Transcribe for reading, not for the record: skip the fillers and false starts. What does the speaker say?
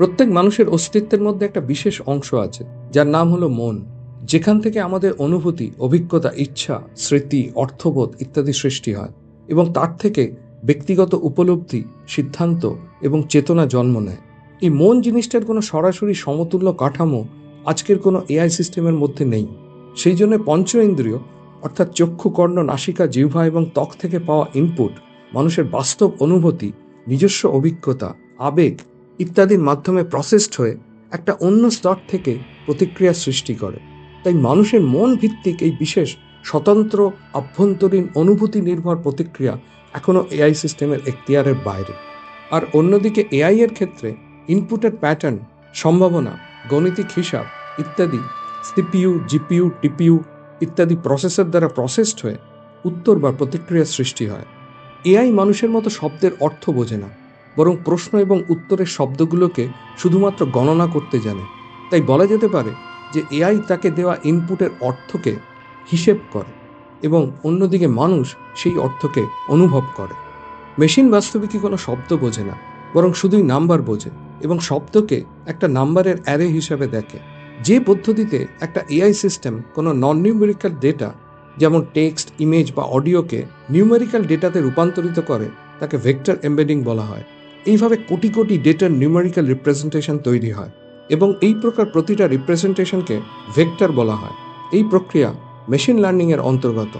প্রত্যেক মানুষের অস্তিত্বের মধ্যে একটা বিশেষ অংশ আছে যার নাম হলো মন, যেখান থেকে আমাদের অনুভূতি, অভিজ্ঞতা, ইচ্ছা, স্মৃতি, অর্থবোধ ইত্যাদি সৃষ্টি হয় এবং তার থেকে ব্যক্তিগত উপলব্ধি, সিদ্ধান্ত এবং চেতনা জন্ম নেয়। এই মন জিনিসটার কোনো সরাসরি সমতুল্য কাঠামো আজকের কোনো এআই সিস্টেমের মধ্যে নেই। সেই জন্য পঞ্চ ইন্দ্রিয় অর্থাৎ চক্ষু, কর্ণ, নাসিকা, জিহ্বা এবং ত্বক থেকে পাওয়া ইনপুট মানুষের বাস্তব অনুভূতি, নিজস্ব অভিজ্ঞতা, আবেগ ইত্যাদির মাধ্যমে প্রসেসড হয়ে একটা অন্য স্তর থেকে প্রতিক্রিয়া সৃষ্টি করে। তাই মানুষের মন ভিত্তিক এই বিশেষ স্বতন্ত্র আভ্যন্তরীণ অনুভূতি নির্ভর প্রতিক্রিয়া এখনও এআই সিস্টেমের এখতিয়ারের বাইরে। আর অন্যদিকে এআই এর ক্ষেত্রে ইনপুটের প্যাটার্ন, সম্ভাবনা, গাণিতিক হিসাব ইত্যাদি সিপিইউ, জিপিইউ, টিপিইউ ইত্যাদি প্রসেসর দ্বারা প্রসেসড হয়ে উত্তর বা প্রতিক্রিয়া সৃষ্টি হয়। এআই মানুষের মতো শব্দের অর্থ বোঝে না, বরং প্রশ্ন এবং উত্তরের শব্দগুলোকে শুধুমাত্র গণনা করতে জানে। তাই বলা যেতে পারে যে এআই তাকে দেওয়া ইনপুটের অর্থকে হিসেব করে এবং অন্যদিকে মানুষ সেই অর্থকে অনুভব করে। মেশিন বাস্তবিকই কোনো শব্দ বোঝে না, বরং শুধুই নাম্বার বোঝে এবং শব্দকে একটা নাম্বারের অ্যারে হিসাবে দেখে। যে পদ্ধতিতে একটা এআই সিস্টেম কোনো নন নিউমেরিক্যাল ডেটা যেমন টেক্সট, ইমেজ বা অডিওকে নিউমেরিক্যাল ডেটাতে রূপান্তরিত করে তাকে ভেক্টর এমবেডিং বলা হয়। এইভাবে কোটি কোটি ডেটার নিউমেরিক্যাল রিপ্রেজেন্টেশন তৈরি হয় এবং এই প্রকার প্রতিটা রিপ্রেজেন্টেশনকে ভেক্টর বলা হয়। এই প্রক্রিয়া মেশিন লার্নিংয়ের অন্তর্গত।